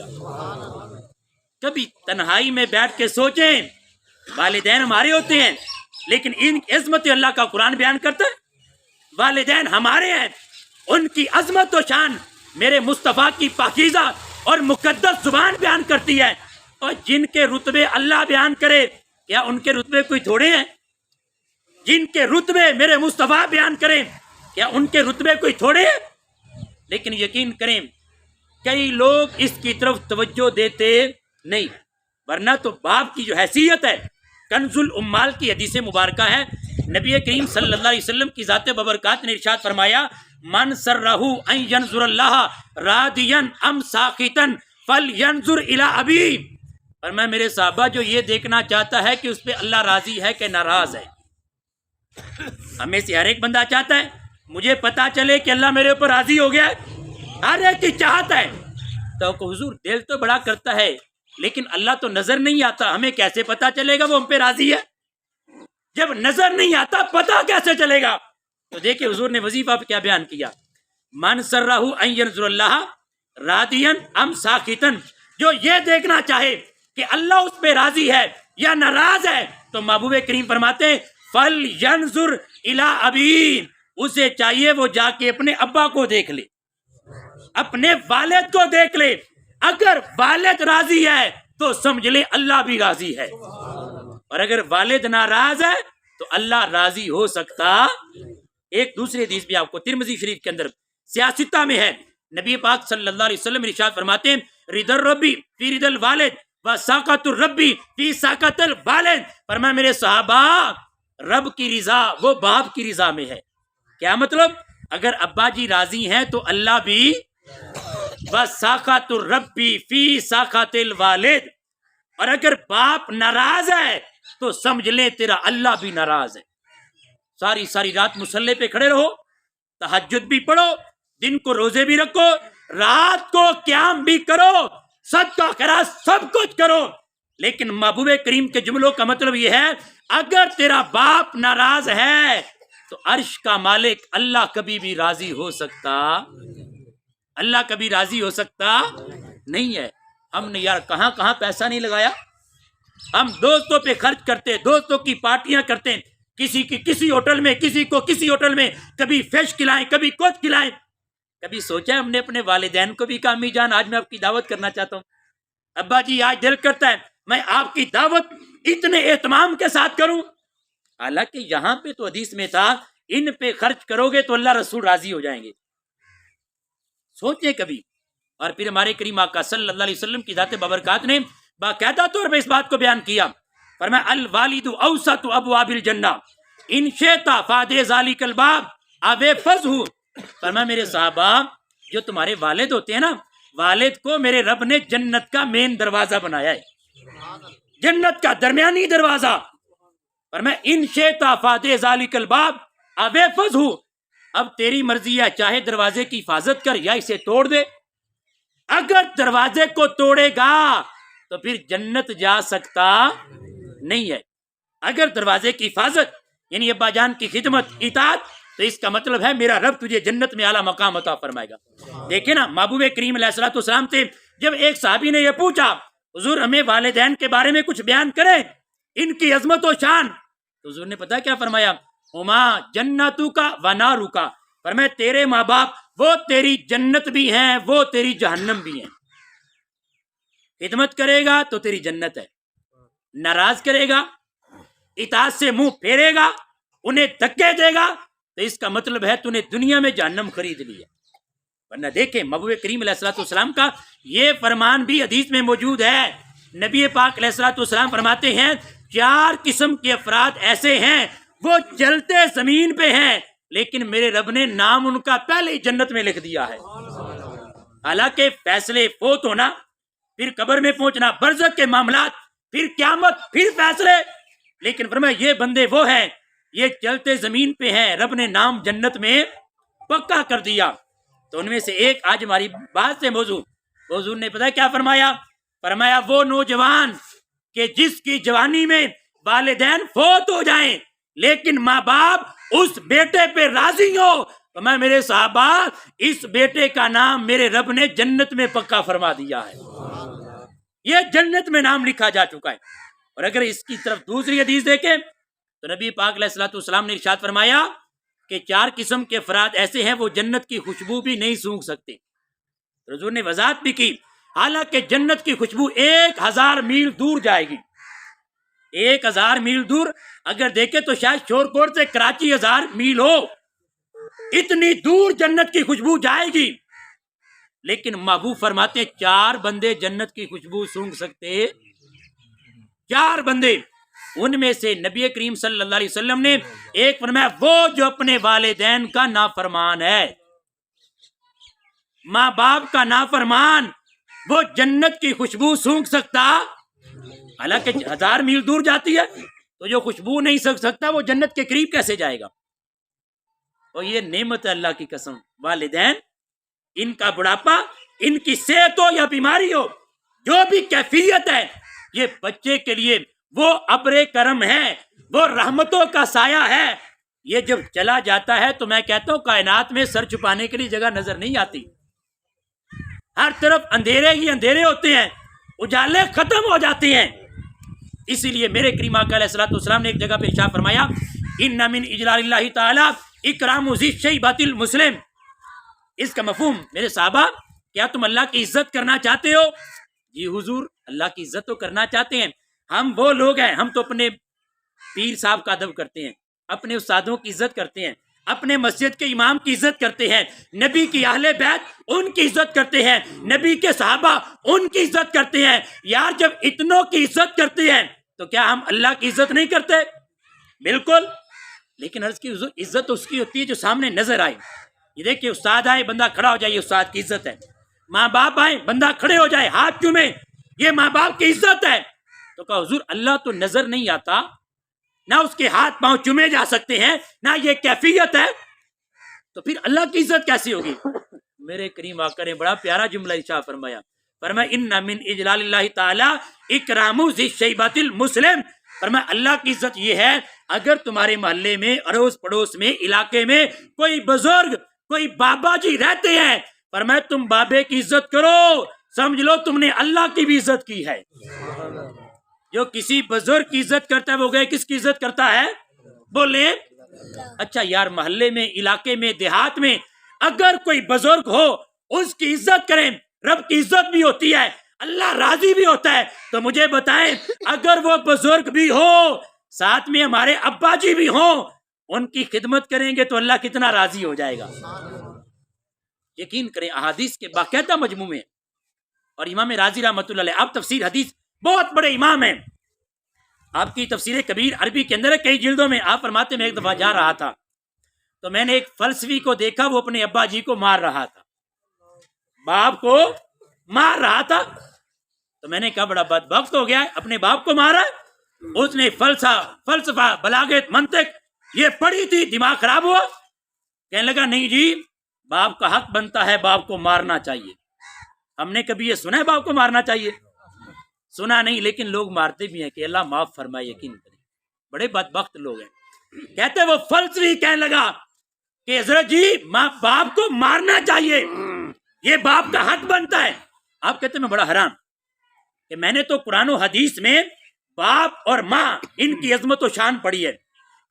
گا۔ کبھی تنہائی میں بیٹھ کے سوچیں، والدین ہمارے ہوتے ہیں لیکن ان کی عظمت اللہ کا قرآن بیان کرتا ہے۔ والدین ہمارے ہیں، ان کی عظمت و شان میرے مصطفیٰ کی پاکیزہ اور مقدس زبان بیان کرتی ہے، اور جن کے رتبے اللہ بیان کرے کیا ان کے رتبے کوئی تھوڑے ہیں؟ جن کے رتبے میرے مصطفیٰ بیان کریں کیا ان کے رتبے کوئی تھوڑے ہیں؟ لیکن یقین کریں کئی لوگ اس کی طرف توجہ دیتے نہیں، ورنہ تو باپ کی جو حیثیت ہے، کنز الامال کی حدیث مبارکہ ہے، نبی کریم صلی اللہ علیہ وسلم کی ذات ببرکات نے ارشاد فرمایا، من سرہ ان ینظر اللہ راضیا ام ساخطا فلینظر الی ابی، فرمایا میرے صحابہ جو یہ دیکھنا چاہتا ہے کہ اس پہ اللہ راضی ہے کہ ناراض ہے۔ ہمیں سے ہر ایک بندہ چاہتا ہے مجھے پتا چلے کہ اللہ میرے اوپر راضی ہو گیا ہے، ہر ایک کی چاہت ہے۔ تو حضور دل تو بڑا کرتا ہے لیکن اللہ تو نظر نہیں آتا، ہمیں کیسے پتا چلے گا وہ ہم پہ راضی ہے؟ جب نظر نہیں آتا پتا کیسے چلے گا؟ تو دیکھیں حضور نے وظیفہ پہ کیا بیان کیا، من سرہ ان ینظر اللہ راضیا ام ساخطا، جو یہ دیکھنا چاہے کہ اللہ اس پہ راضی ہے یا ناراض ہے تو محبوب کریم فرماتے ہیں فَلْيَنْظُرْ إِلَىٰ أَبِيهِ، اسے چاہیے وہ جا کے اپنے ابا کو دیکھ لے، اپنے والد کو دیکھ لے، اگر والد راضی ہے تو سمجھ لے اللہ بھی راضی ہے، اور اگر والد ناراض ہے تو اللہ راضی ہو سکتا۔ ایک دوسری حدیث بھی آپ کو ترمذی شریف کے اندر سیاستہ میں ہے، نبی پاک صلی اللہ علیہ وسلم ارشاد فرماتے ہیں رضا الربی فی رضا الوالد و ساقۃ الربی فی ساقۃ الوالد، فرمایا میرے صحابہ رب کی رضا وہ باپ کی رضا میں ہے۔ کیا مطلب؟ اگر ابا جی راضی ہیں تو اللہ بھی، وَسَاقَةُ الرَّبِّ فِي سَاقَةِ الْوَالِدِ، اور اگر باپ ناراض ہے تو سمجھ لیں تیرا اللہ بھی ناراض ہے۔ ساری ساری رات مصلی پہ کھڑے رہو، تہجد بھی پڑھو، دن کو روزے بھی رکھو، رات کو قیام بھی کرو، صدقہ خیرات سب کچھ کرو، لیکن محبوب کریم کے جملوں کا مطلب یہ ہے اگر تیرا باپ ناراض ہے تو عرش کا مالک اللہ کبھی بھی راضی ہو سکتا، اللہ کبھی راضی ہو سکتا نہیں ہے۔ ہم نے یار کہاں کہاں پیسہ نہیں لگایا، ہم دوستوں پہ خرچ کرتے، دوستوں کی پارٹیاں کرتے، کسی کی کسی ہوٹل میں، کسی کو کسی ہوٹل میں، کبھی فش کھلائیں کبھی کچھ کھلائیں۔ کبھی سوچا ہم نے اپنے والدین کو بھی کہ امی جان آج میں آپ کی دعوت کرنا چاہتا ہوں، ابا جی آج دل کرتا ہے میں آپ کی دعوت اتنے اہتمام کے ساتھ کروں، حالانکہ یہاں پہ تو حدیث میں تھا ان پہ خرچ کرو گے تو اللہ رسول راضی ہو جائیں گے۔ سوچیں کبھی۔ اور پھر ہمارے کریم آقا صلی اللہ علیہ وسلم کی ذات بابرکات نے باقاعدہ طور پہ اس بات کو بیان کیا، فرمایا الوالد اوسط ابواب الجنہ ان شئت فادع ذلک الباب او فزہ، فرمایا میرے صحابہ جو تمہارے والد ہوتے ہیں نا، والد کو میرے رب نے جنت کا مین دروازہ بنایا ہے، جنت کا درمیانی دروازہ، فرمایا ان شئت فادع ذلک الباب او فزہ، اب تیری مرضی ہے چاہے دروازے کی حفاظت کر یا اسے توڑ دے، اگر دروازے کو توڑے گا تو پھر جنت جا سکتا نہیں ہے، اگر دروازے کی حفاظت یعنی ابا جان کی خدمت اطاعت تو اس کا مطلب ہے میرا رب تجھے جنت میں اعلیٰ مقام عطا فرمائے گا۔ دیکھیں نا محبوب کریم علیہ الصلوۃ والسلام تھے، جب ایک صحابی نے یہ پوچھا حضور ہمیں والدین کے بارے میں کچھ بیان کریں، ان کی عظمت و شان، تو حضور نے پتا کیا فرمایا، ہما جنتو کا و نارو کا، فرمایا تیرے ماں باپ وہ تیری جنت بھی ہیں وہ تیری جہنم بھی ہیں، خدمت کرے گا تو تیری جنت ہے، ناراض کرے گا، اطاعت سے منہ پھیرے گا، انہیں دھکے دے گا تو اس کا مطلب ہے تو نے دنیا میں جہنم خرید لی ہے۔ ورنہ دیکھیں محبوب کریم علیہ الصلوۃ والسلام کا یہ فرمان بھی حدیث میں موجود ہے، نبی پاک علیہ الصلوۃ والسلام فرماتے ہیں 4 قسم کے افراد ایسے ہیں وہ چلتے زمین پہ ہیں لیکن میرے رب نے نام ان کا پہلے ہی جنت میں لکھ دیا ہے، حالانکہ فیصلے فوت ہونا، پھر قبر میں پہنچنا، برزخ کے معاملات، پھر قیامت، پھر فیصلے، لیکن فرمایا یہ بندے وہ ہیں یہ چلتے زمین پہ ہیں، رب نے نام جنت میں پکا کر دیا۔ تو ان میں سے ایک آج ہماری بات سے موضوع، حضور نے پتہ کیا فرمایا، فرمایا وہ نوجوان کہ جس کی جوانی میں والدین فوت ہو جائیں لیکن ماں باپ اس بیٹے پہ راضی ہو تو میں میرے صحابہ اس بیٹے کا نام میرے رب نے جنت میں پکا فرما دیا ہے، یہ جنت میں نام لکھا جا چکا ہے۔ اور اگر اس کی طرف دوسری حدیث دیکھیں تو نبی پاک علیہ الصلوۃ والسلام نے ارشاد فرمایا کہ 4 قسم کے افراد ایسے ہیں وہ جنت کی خوشبو بھی نہیں سونگھ سکتے۔ حضور نے وضاحت بھی کی، حالانکہ جنت کی خوشبو 1000 میل دور جائے گی، 1000 میل دور اگر دیکھیں تو شاید شور کوٹ سے کراچی 1000 میل ہو، اتنی دور جنت کی خوشبو جائے گی، لیکن محبوب فرماتے ہیں 4 بندے جنت کی خوشبو سونگھ سکتے، 4 بندے، ان میں سے نبی کریم صلی اللہ علیہ وسلم نے ایک فرمایا وہ جو اپنے والدین کا نافرمان ہے، ماں باپ کا نافرمان، وہ جنت کی خوشبو سونگھ سکتا؟ حالانکہ 1000 میل دور جاتی ہے، تو جو خوشبو نہیں سونگھ سکتا وہ جنت کے قریب کیسے جائے گا؟ اور یہ نعمت اللہ کی قسم، والدین، ان کا بڑھاپا، ان کی صحت ہو یا بیماری ہو، جو بھی کیفیت ہے، یہ بچے کے لیے وہ ابر کرم ہے، وہ رحمتوں کا سایہ ہے۔ یہ جب چلا جاتا ہے تو میں کہتا ہوں کائنات میں سر چھپانے کے لیے جگہ نظر نہیں آتی، ہر طرف اندھیرے ہی اندھیرے ہوتے ہیں، اجالے ختم ہو جاتے ہیں۔ اسی لیے میرے کریم آقا علیہ الصلوۃ والسلام نے ایک جگہ پہ ارشاد فرمایا ان من اجلال اللہ تعالی اکرام ذی الشیبۃ المسلم۔ اس کا مفہوم میرے صحابہ، کیا تم اللہ کی عزت کرنا چاہتے ہو؟ جی حضور، اللہ کی عزت تو کرنا چاہتے ہیں، ہم وہ لوگ ہیں، ہم تو اپنے پیر صاحب کا ادب کرتے ہیں، اپنے استادوں کی عزت کرتے ہیں، اپنے مسجد کے امام کی عزت کرتے ہیں، نبی کی اہل بیت ان کی عزت کرتے ہیں، نبی کے صحابہ ان کی عزت کرتے ہیں۔ یار جب اتنوں کی عزت کرتے ہیں تو کیا ہم اللہ کی عزت نہیں کرتے؟ بالکل، لیکن عرض کی عزت اس کی ہوتی ہے جو سامنے نظر آئے۔ یہ دیکھیں استاد آئے بندہ کھڑا ہو جائے، یہ استاد کی عزت ہے، ماں باپ آئے بندہ کھڑے ہو جائے ہاتھ چومے، یہ ماں باپ کی عزت ہے۔ تو کہا حضور اللہ تو نظر نہیں آتا، نہ اس کے ہاتھ پاؤں چومے جا سکتے ہیں، نہ یہ کیفیت ہے، تو پھر اللہ کی عزت کیسی ہوگی؟ میرے کریم آقا نے بڑا پیارا جملہ ارشاد فرمایا، فرمایا ان من اجلال اللہ تعالی اکرام ذی الشیبۃ المسلم۔ فرمایا اللہ کی عزت یہ ہے اگر تمہارے محلے میں، اڑوس پڑوس میں، علاقے میں کوئی بزرگ، کوئی بابا جی رہتے ہیں، فرمایا تم بابے کی عزت کرو، سمجھ لو تم نے اللہ کی بھی عزت کی ہے۔ جو کسی بزرگ کی عزت کرتا ہے وہ گئے کس کی عزت کرتا ہے؟ بولے اچھا یار، محلے میں، علاقے میں، دیہات میں اگر کوئی بزرگ ہو اس کی عزت کریں، رب کی عزت بھی ہوتی ہے، اللہ راضی بھی ہوتا ہے، تو مجھے بتائیں اگر وہ بزرگ بھی ہو، ساتھ میں ہمارے ابا جی بھی ہوں، ان کی خدمت کریں گے تو اللہ کتنا راضی ہو جائے گا۔ یقین کریں احادیث کے باقاعدہ مجموعے، اور امام رازی رحمۃ اللہ علیہ، آپ تفسیر حدیث بہت بڑے امام ہیں، آپ کی تفسیر کبیر عربی کے اندر ہے کئی جلدوں میں۔ آپ فرماتے میں ایک دفعہ جا رہا تھا تو میں نے ایک فلسفی کو دیکھا، وہ اپنے ابا جی کو مار رہا تھا، باپ کو مار رہا تھا، تو میں نے کہا بڑا بدبخت ہو گیا ہے، اپنے باپ کو مارا ہے۔ اس نے فلسفہ، بلاغت، منطق یہ پڑھی تھی، دماغ خراب ہوا، کہنے لگا نہیں جی باپ کا حق بنتا ہے باپ کو مارنا چاہیے۔ ہم نے کبھی یہ سنا ہے باپ کو مارنا چاہیے؟ سنا نہیں، لیکن لوگ مارتے بھی ہیں کہ اللہ معاف فرمائے، یقین کریں بڑے بدبخت لوگ ہیں۔ کہتے وہ فلسفی کہنے لگا کہ حضرت جی باپ کو مارنا چاہیے، یہ باپ کا حق بنتا ہے۔ آپ کہتے میں بڑا حیران کہ میں نے تو قرآن و حدیث میں باپ اور ماں ان کی عظمت و شان پڑھی ہے،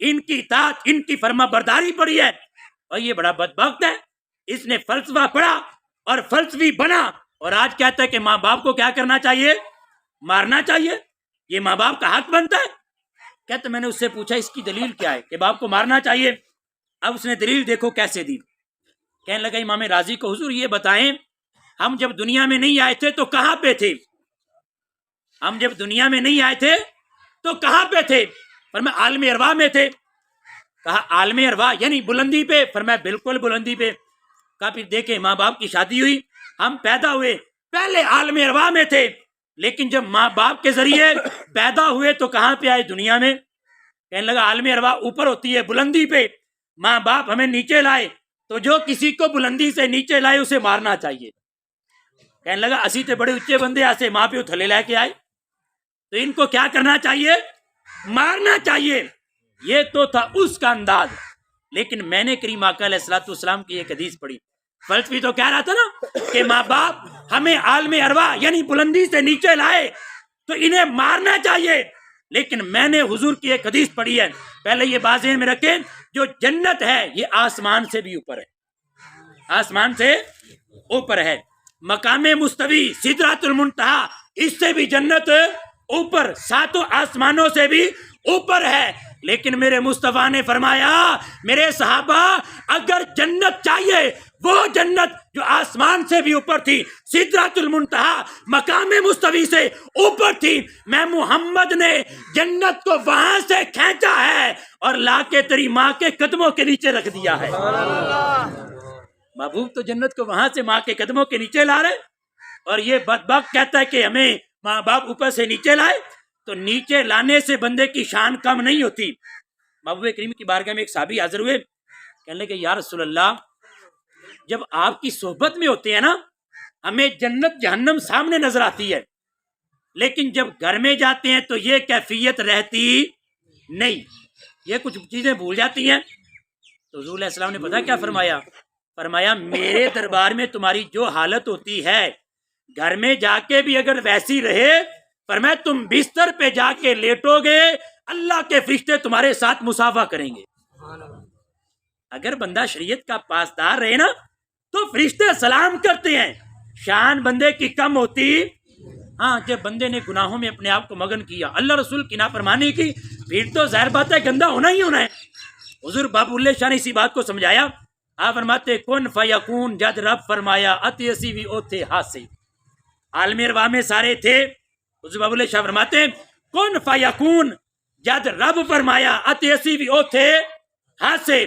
ان کی اطاعت، ان کی فرما برداری پڑھی ہے، اور یہ بڑا بدبخت ہے، اس نے فلسفہ پڑھا اور فلسفی بنا، اور آج کہتا ہے کہ ماں باپ کو کیا کرنا چاہیے؟ مارنا چاہیے، یہ ماں باپ کا حق بنتا ہے۔ کہتے میں نے اس سے پوچھا اس کی دلیل کیا ہے کہ باپ کو مارنا چاہیے؟ اب اس نے دلیل دیکھو کیسے دی، کہنے لگا امام رازی کو حضور یہ بتائیں ہم جب دنیا میں نہیں آئے تھے تو کہاں پہ تھے؟ ہم جب دنیا میں نہیں آئے تھے تو کہاں پہ تھے؟ فرمایا عالم ارواح میں تھے۔ کہا عالم ارواح یعنی بلندی پہ؟ فرمایا بالکل بلندی پہ۔ کہا پھر دیکھیں ماں باپ کی شادی ہوئی، ہم پیدا ہوئے، پہلے عالم ارواح میں تھے، لیکن جب ماں باپ کے ذریعے پیدا ہوئے تو کہاں پہ آئے؟ دنیا میں۔ کہنے لگا عالم ارواح اوپر ہوتی ہے بلندی پہ، ماں باپ ہمیں نیچے لائے، تو جو کسی کو بلندی سے نیچے لائے اسے مارنا چاہیے۔ کہنے لگا اسی تے بڑے اچھے بندے ایسے ماں پیو تھلے لے کے آئے، تو ان کو کیا کرنا چاہیے؟ مارنا چاہیے۔ یہ تو تھا اس کا انداز، لیکن میں نے کریم آقا علیہ الصلوۃ والسلام کی ایک حدیث پڑھی. فلسفی تو کہہ رہا تھا نا کہ ماں باپ ہمیں عالم ارواح یعنی بلندی سے نیچے لائے تو انہیں مارنا چاہیے، لیکن میں نے حضور کی ایک حدیث پڑھی ہے. پہلے یہ بات ذہن میں رکھیں، جو جنت ہے یہ آسمان سے بھی اوپر ہے، آسمان سے اوپر ہے. مقام مستوی سدرۃ المنتہا، اس سے بھی جنت اوپر، ساتوں آسمانوں سے بھی اوپر ہے. لیکن میرے مصطفیٰ نے فرمایا میرے صحابہ اگر جنت چاہیے، وہ جنت جو آسمان سے بھی اوپر تھی، سدرۃ المنتہا مقام مستوی سے اوپر تھی، میں محمد نے جنت کو وہاں سے کھینچا ہے اور لا کے تیری ماں کے قدموں کے نیچے رکھ دیا ہے. محبوب تو جنت کو وہاں سے ماں کے قدموں کے نیچے لا رہے، اور یہ بدبخت کہتا ہے کہ ہمیں ماں باپ اوپر سے نیچے لائے. تو نیچے لانے سے بندے کی شان کم نہیں ہوتی. محبوب کریم کی بارگاہ میں ایک صحابی حاضر ہوئے، کہنے لگے یا رسول اللہ، جب آپ کی صحبت میں ہوتے ہیں نا ہمیں جنت جہنم سامنے نظر آتی ہے، لیکن جب گھر میں جاتے ہیں تو یہ کیفیت رہتی نہیں، یہ کچھ چیزیں بھول جاتی ہیں. تو حضور علیہ السلام نے پتہ کیا فرمایا؟ فرمایا میرے دربار میں تمہاری جو حالت ہوتی ہے گھر میں جا کے بھی اگر ویسی رہے، فرمایا تم بستر پہ جا کے لیٹو گے اللہ کے فرشتے تمہارے ساتھ مصافحہ کریں گے. اگر بندہ شریعت کا پاسدار رہے نا تو فرشتے سلام کرتے ہیں. شان بندے کی کم ہوتی، ہاں جب بندے نے گناہوں میں اپنے آپ کو مگن کیا، اللہ رسول کی نافرمانی کی، پھر تو ظاہر بات ہے گندا ہونا ہی ہونا ہے. حضور باب اللہ شاہ نے اسی بات کو سمجھایا. آپ فرماتے کن فیکون، جد رب فرمایا اتیسی بھی اوتھے ہاسے. عالم ارواح میں سارے تھے، حضور باب اللہ شاہ فرماتے کن فیکون، جد رب فرمایا اتیسی بھی اوتھے ہاسے.